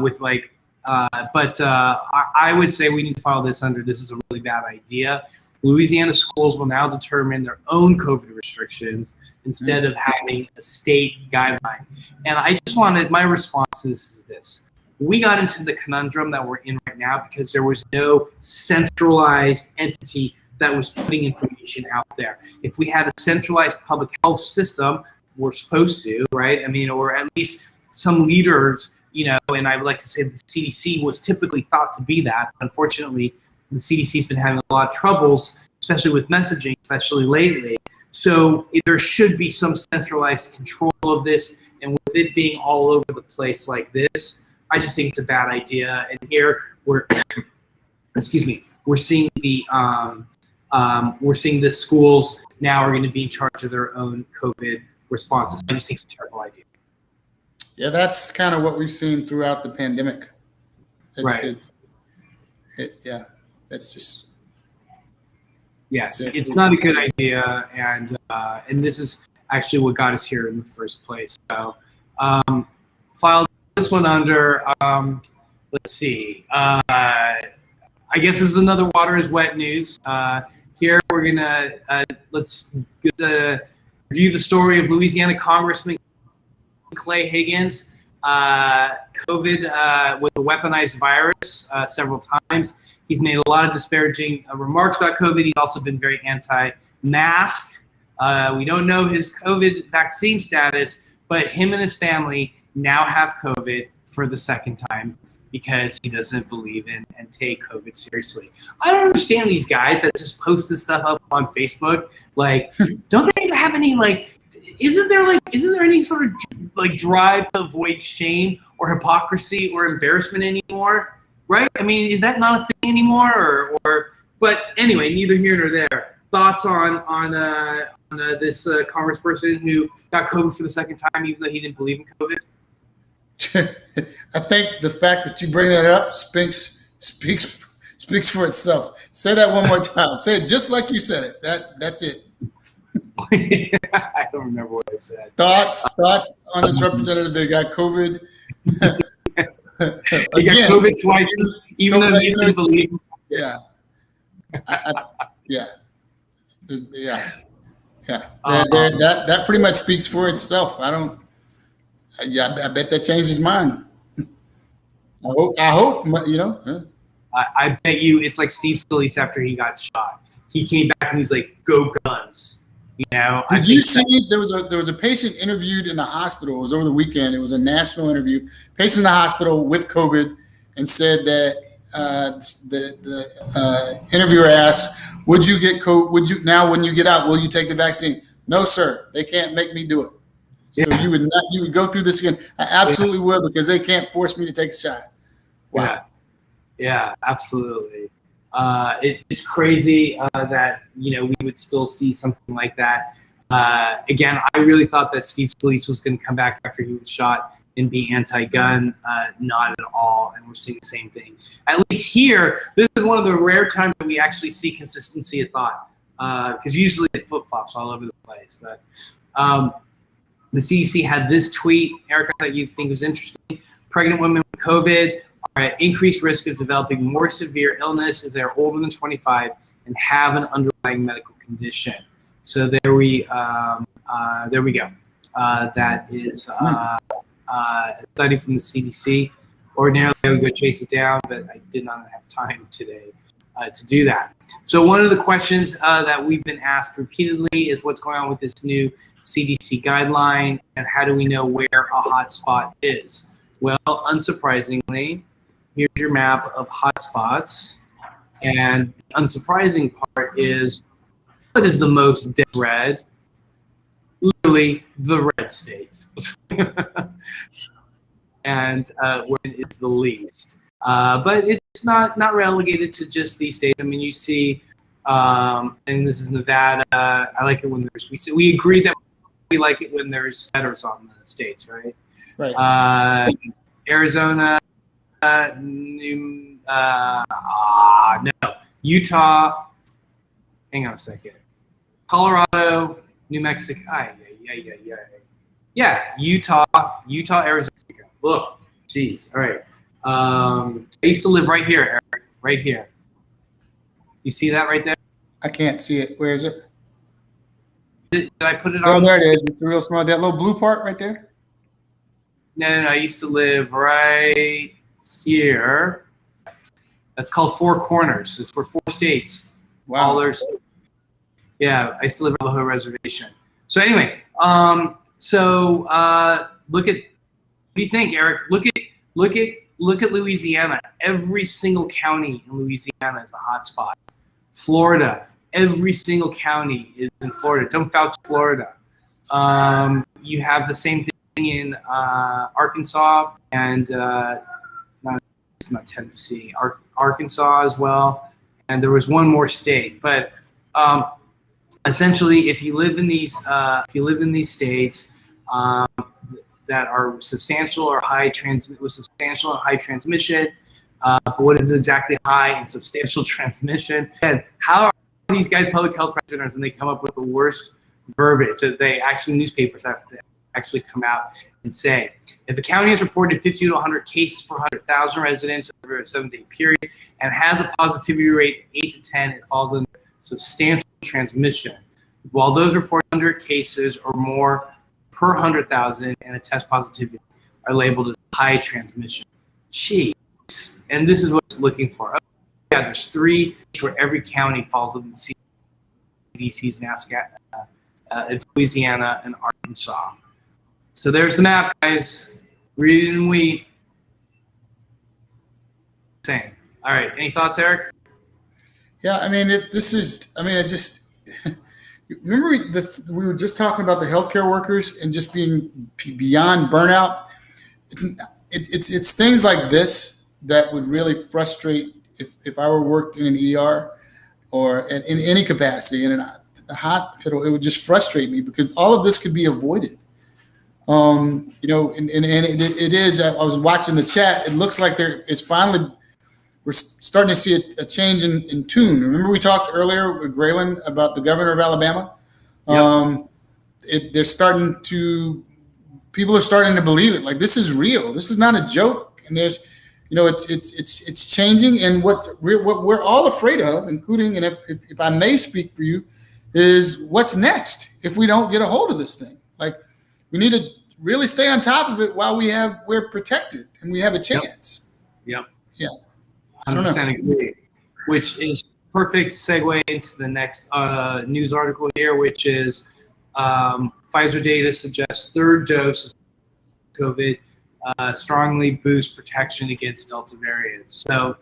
with like, I would say we need to file this under this is a really bad idea. Louisiana schools will now determine their own COVID restrictions instead of having a state guideline. And I just wanted, my response is this. We got into the conundrum that we're in right now because there was no centralized entity that was putting information out there. If we had a centralized public health system, we're supposed to, right? I mean, or at least some leaders, you know, and I would like to say the CDC was typically thought to be that. Unfortunately, the CDC's been having a lot of troubles, especially with messaging, especially lately. So there should be some centralized control of this, and with it being all over the place like this, I just think it's a bad idea. And here we're, excuse me, we're seeing the schools now are going to be in charge of their own COVID responses. I just think it's a terrible idea. Yeah, that's kind of what we've seen throughout the pandemic. Right. Yeah, that's just. Yeah, it's not a good idea, and this is actually what got us here in the first place. So, file this one under. Let's see. I guess this is another water is wet news. Here we're gonna let's review the story of Louisiana Congressman Clay Higgins. COVID was a weaponized virus several times. He's made a lot of disparaging remarks about COVID. He's also been very anti-mask. We don't know his COVID vaccine status, but him and his family now have COVID for the second time because he doesn't believe in and take COVID seriously. I don't understand these guys that just post this stuff up on Facebook. Like, don't they have any, like, isn't there any sort of like drive to avoid shame or hypocrisy or embarrassment anymore? Right? I mean, is that not a thing anymore? But anyway, neither here nor there. Thoughts on this congressperson who got COVID for the second time, even though he didn't believe in COVID? I think the fact that you bring that up speaks for itself. Say that one more time. Say it just like you said it. That's it. I don't remember what I said. Thoughts on this representative that got COVID. He got COVID twice, even though he didn't believe. Yeah. Yeah. That pretty much speaks for itself. I bet that changed his mind. I hope, you know. I bet you it's like Steve Scalise after he got shot. He came back and he's like, "Go guns." You know. Did you see there was a patient interviewed in the hospital? It was over the weekend. It was a national interview. Patient in the hospital with COVID, and said that the interviewer asked, "Would you get COVID? Would you now when you get out? Will you take the vaccine?" "No, sir. They can't make me do it." So Yeah. you would not. You would go through this again. I absolutely would because they can't force me to take a shot. Wow. Yeah, absolutely. It's crazy that we would still see something like that. Again, I really thought that Steve Scalise was going to come back after he was shot and be anti-gun. Not at all, and we're seeing the same thing. At least here, this is one of the rare times that we actually see consistency of thought, because usually it flip-flops all over the place. But the CDC had this tweet, Erica, that you think was interesting. Pregnant women with COVID are at increased risk of developing more severe illness if they're older than 25 and have an underlying medical condition. So there we go. That is a study from the CDC. Ordinarily, I would go chase it down, but I did not have time today to do that. So one of the questions that we've been asked repeatedly is what's going on with this new CDC guideline and how do we know where a hotspot is? Well, unsurprisingly, here's your map of hotspots. And the unsurprising part is what is the most dead red? Literally the red states. And when it's the least. But it's not relegated to just these states. I mean, you see, and this is Nevada. I like it when we agree that we like it when there's letters on the states, right? Right. Arizona, no, Utah. Hang on a second. Colorado, New Mexico. Yeah, Utah, Arizona. Look, jeez. All right. I used to live right here, Eric. Right here. You see that right there? I can't see it. Where is it? Did I put it Oh, on? there it is. It's real small. That little blue part right there. No. I used to live right here. That's called Four Corners. It's for 4 states. Wow. All their states. Yeah, I used to live on the Navajo Reservation. So anyway, look at, what do you think, Eric? Look at Louisiana. Every single county in Louisiana is a hotspot. Florida, every single county is in Florida. Don't vouch Florida. You have the same thing in Arkansas and it's not Tennessee, Arkansas as well. And there was one more state, but essentially, if you live in these states that are substantial or with substantial and high transmission, but what is exactly high and substantial transmission? And how are these guys public health practitioners and they come up with the worst verbiage that newspapers have to actually come out and say? If a county has reported 50 to 100 cases per 100,000 residents over a 7-day period and has a positivity rate of 8 to 10, it falls under substantial transmission. While those reported 100 cases or more per 100,000 and a test positivity are labeled as high transmission. Jeez. And this is what it's looking for. Yeah, there's 3 where every county falls within CDC's mass in Louisiana and Arkansas. So there's the map, guys. Read it and weep. Same. All right. Any thoughts, Eric? Yeah, I mean, remember we were just talking about the healthcare workers and just being beyond burnout. It's things like this that would really frustrate if I were worked in an ER or in any capacity in a hospital. It would just frustrate me because all of this could be avoided. And it is. I was watching the chat. It looks like it's finally. We're starting to see a change in tune. Remember we talked earlier with Graylin about the governor of Alabama? Yep. People are starting to believe it. Like, this is real. This is not a joke. And there's, it's changing. And what we're all afraid of, including, and if I may speak for you, is what's next if we don't get a hold of this thing. Like, we need to really stay on top of it while we're protected and we have a chance. Yep. Yeah. 100% agree, which is perfect segue into the next news article here, which is Pfizer data suggests 3rd dose of COVID strongly boosts protection against Delta variant. So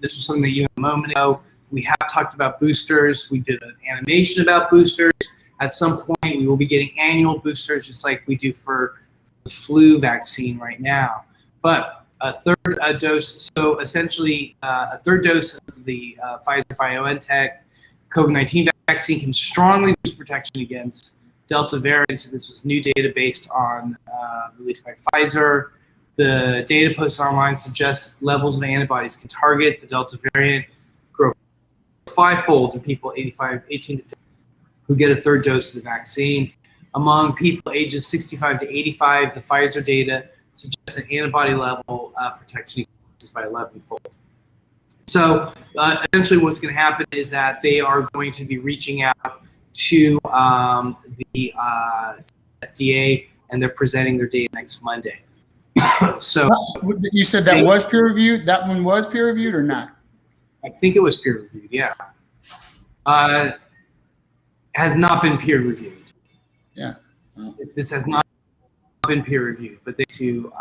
this was something that you a moment ago. We have talked about boosters. We did an animation about boosters. At some point, we will be getting annual boosters, just like we do for the flu vaccine right now. But a 3rd dose, so essentially a 3rd dose of the Pfizer-BioNTech COVID-19 vaccine can strongly boost protection against Delta variant. This was new data based on released by Pfizer. The data posted online suggests levels of antibodies can target the Delta variant, grow 5-fold in people 18 to 50 who get a 3rd dose of the vaccine. Among people ages 65 to 85, the Pfizer data suggests an antibody level protection increases by 11-fold. So essentially what's going to happen is that they are going to be reaching out to the FDA, and they're presenting their data next Monday. So you said that was peer reviewed? That one was peer reviewed or not? I think it was peer reviewed, yeah. Has not been peer reviewed. Yeah. Oh. This has not been peer reviewed, but they to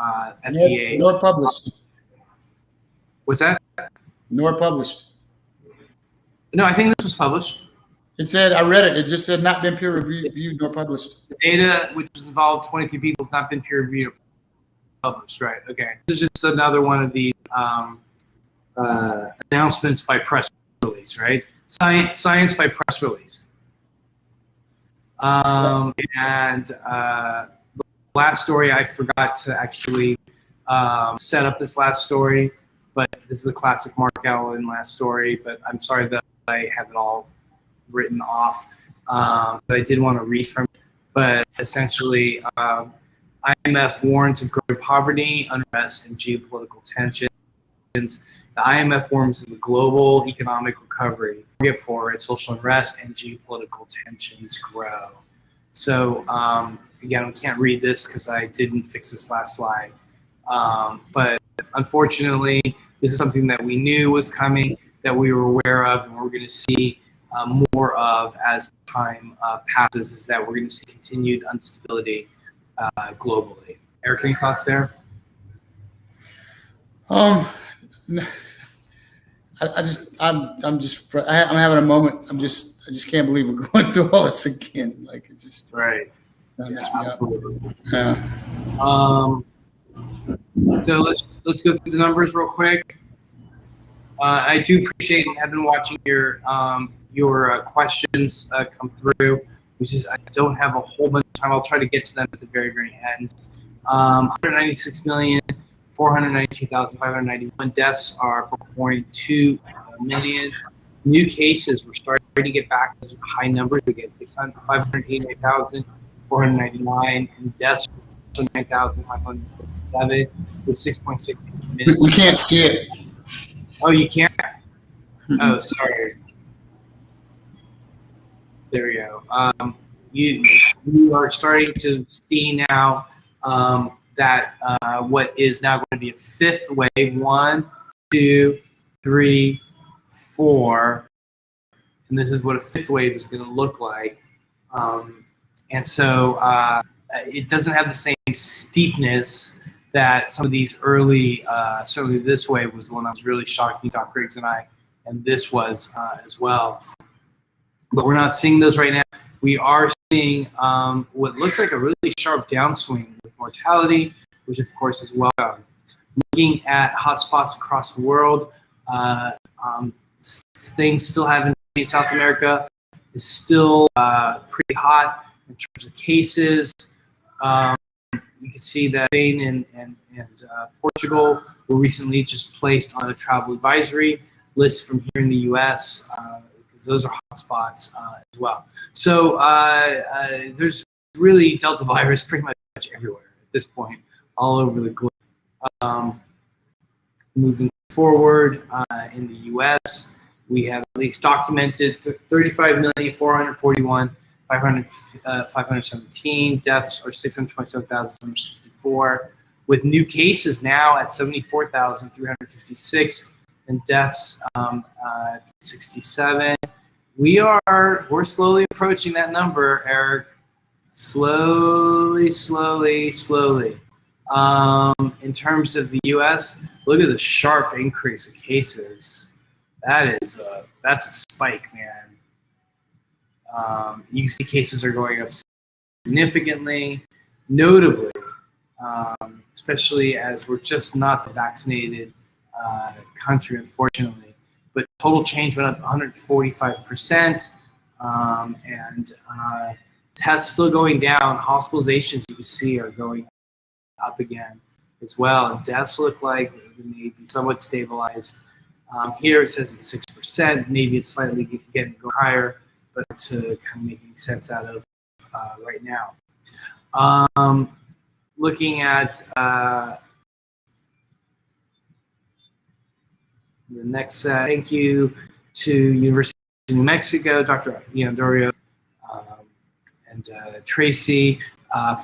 FDA. Nor published. What's that? Nor published. No, I think this was published. It said, I read it. It just said not been peer reviewed nor published. The data, which has involved 23 people, has not been peer reviewed or published. Right. Okay. This is just another one of the announcements by press release. Right. Science by press release. And the last story I forgot to actually set up this last story, but this is a classic Mark Allen last story, but I'm sorry that I have it all written off. But I did want to read from it. But essentially, IMF warns of growing poverty, unrest, and geopolitical tensions. The IMF warns of the global economic recovery get poorer as social unrest and geopolitical tensions grow. So again, we can't read this because I didn't fix this last slide. But unfortunately, this is something that we knew was coming, that we were aware of, and we're going to see more of as time passes, is that we're going to see continued instability globally. Eric, any thoughts there? I'm having a moment. I just can't believe we're going through all this again. Like, it's just right. Yeah, absolutely. Yeah. So let's go through the numbers real quick. I do appreciate and have been watching your questions come through, which is I don't have a whole bunch of time. I'll try to get to them at the very, very end. 196,492,591 deaths are 4.2 million. New cases, we're starting to get back to high numbers again, 589,499, and deaths 9,557 with 6.6 million. We can't see it. Oh, you can't? Oh, sorry. There we go. You are starting to see now that what is now going to be a fifth wave, 1, 2, 3, 4, and this is what a fifth wave is going to look like. And so it doesn't have the same steepness that some of these early, certainly this wave was the one that was really shocking Doc Griggs and I, and this was as well. But we're not seeing those right now. We are seeing what looks like a really sharp downswing with mortality, which of course is welcome. Looking at hotspots across the world, things still haven't in South America is still pretty hot in terms of cases. You can see that Spain and Portugal were recently just placed on a travel advisory list from here in the U.S. Because those are hotspots as well. So there's really Delta virus pretty much everywhere at this point, all over the globe. Moving forward in the U.S., we have at least documented 35,441,517 deaths, or 627,764, with new cases now at 74,356 and deaths 67. We're slowly approaching that number, Eric. Slowly. In terms of the U.S., look at the sharp increase of cases. That's a spike, man. You see cases are going up significantly, notably, especially as we're just not the vaccinated country, unfortunately. But total change went up 145%, and tests still going down. Hospitalizations, you can see, are going up again as well. And deaths look like they may be somewhat stabilized. Here it says it's 6%. Maybe it's slightly getting go higher, but to kind of make any sense out of right now. Looking at the next set, thank you to University of New Mexico, Dr. Dorio and Tracy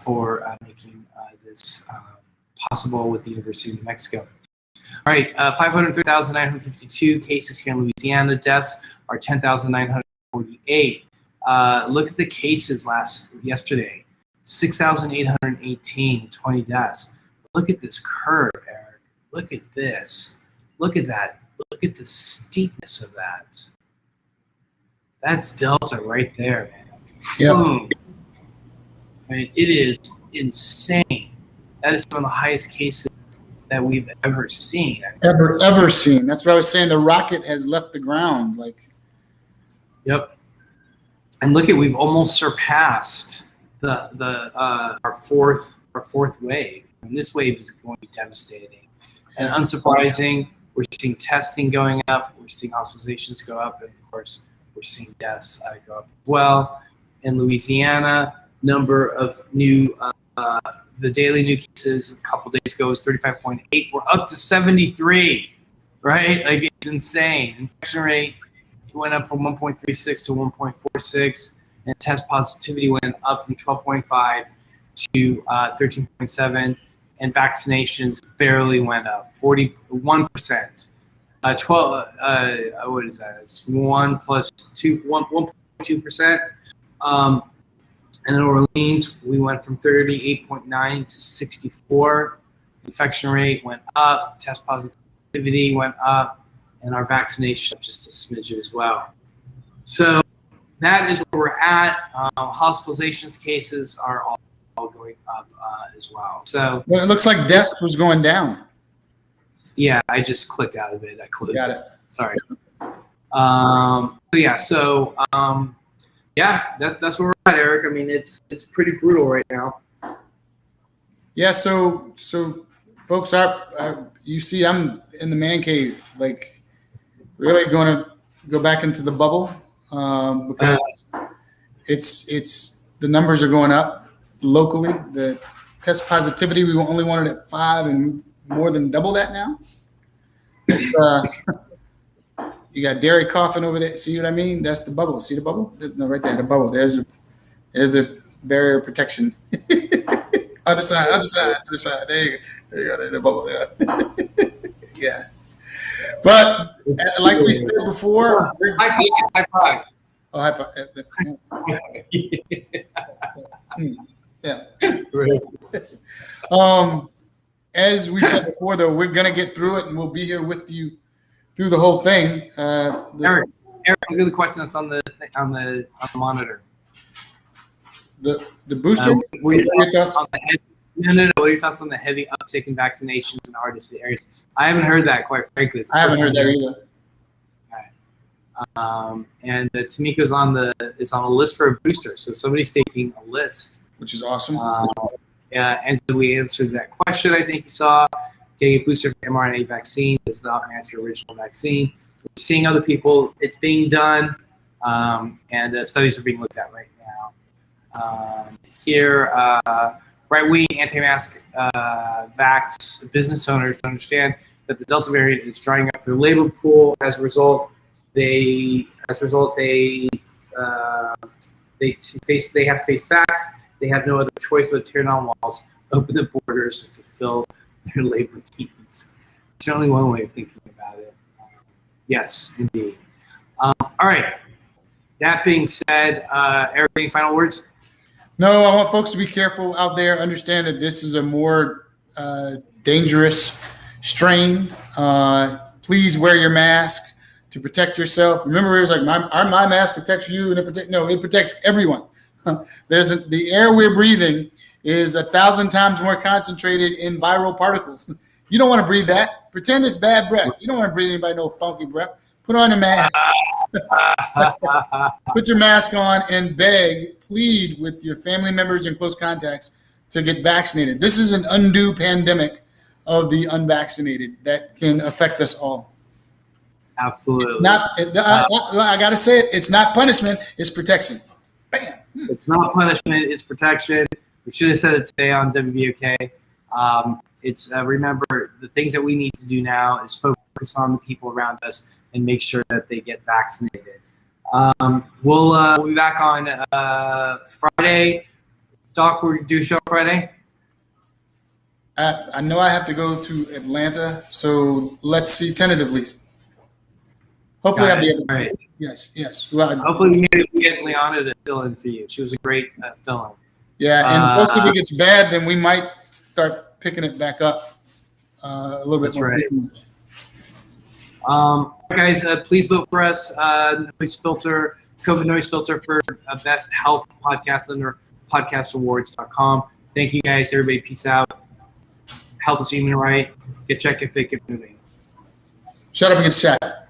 for making this possible with the University of New Mexico. All right, 503,952 cases here in Louisiana. Deaths are 10,948. Look at the cases yesterday. 6,818, 20 deaths. Look at this curve, Eric. Look at this. Look at that. Look at the steepness of that. That's Delta right there, man. Yep. Boom. I mean, it is insane. That is some of the highest cases that we've ever seen. Ever seen. That's what I was saying. The rocket has left the ground. Like. Yep. And look we've almost surpassed our fourth wave. And this wave is going to be devastating. And unsurprising, we're seeing testing going up, we're seeing hospitalizations go up, and of course, we're seeing deaths go up as well. In Louisiana, number of new the daily new cases a couple days ago was 35.8. We're up to 73, right? Like, it's insane. Infection rate went up from 1.36 to 1.46, and test positivity went up from 12.5 to 13.7, and vaccinations barely went up, 41%. 12. What is that? It's 1.2%. And in Orleans, we went from 38.9 to 64. Infection rate went up, test positivity went up, and our vaccination just a smidgen as well. So that is where we're at. Hospitalizations cases are all going up as well. So, well, it looks like deaths was going down. Yeah, I just clicked out of it. I closed Got it. it. Sorry. That's where we're at, Eric. I mean, it's pretty brutal right now. Yeah. So folks, you see, I'm in the man cave, like really going to go back into the bubble because it's the numbers are going up locally. The test positivity, we only wanted at 5, and more than double that now. It's, you got Derry coughing over there. See what I mean? That's the bubble. See the bubble? No, right there, the bubble. There's a barrier protection. Other side. There you go. There's the bubble there. Yeah. But like we said before, high five. Oh, high five. Yeah. As we said before, though, we're gonna get through it, and we'll be here with you through the whole thing. Eric, look at the question that's on the monitor. The booster. What are your thoughts on the No. What are your thoughts on the heavy uptick in vaccinations in hardest areas? I haven't heard that, quite frankly. I haven't heard that either. And Tamiko's on a list for a booster, so somebody's taking a list, which is awesome. And so we answered that question. I think you saw getting a booster for mRNA vaccine does not match your original vaccine. We're seeing other people. It's being done, and studies are being looked at right now. Here, right-wing anti-mask vax business owners understand that the Delta variant is drying up their labor pool. As a result, they have to face facts. They have no other choice but to tear down walls, open the borders to fulfill their labor needs. Certainly one way of thinking about it. Yes, indeed. All right. That being said, Eric, any final words? No, I want folks to be careful out there. Understand that this is a more dangerous strain. Please wear your mask to protect yourself. Remember, it was like my mask protects you, and it protects everyone. The air we're breathing is 1,000 times more concentrated in viral particles. You don't want to breathe that. Pretend it's bad breath. You don't want to breathe anybody no funky breath. Put on a mask. Put your mask on and plead with your family members and close contacts to get vaccinated. This is an undue pandemic of the unvaccinated that can affect us all. Absolutely. It's not. I got to say it. It's not punishment. It's protection. Bam. It's not punishment. It's protection. We should have said it today on WBOK. It's remember, the things that we need to do now is focus on the people around us and make sure that they get vaccinated. We'll be back on Friday. Doc, we'll do a show Friday. I know I have to go to Atlanta, so let's see tentatively. Hopefully I'll be able to. Right. Yes. Well, hopefully we get Liana to fill in for you. She was a great fill-in. Yeah, and folks, if it gets bad, then we might start picking it back up a little bit more. Right. Guys, please vote for us. NoiseFilter, COVID NoiseFilter for best health podcast under podcastawards.com. Thank you, guys. Everybody, peace out. Health is human right. Get checked if they keep moving. Shut up and get shot.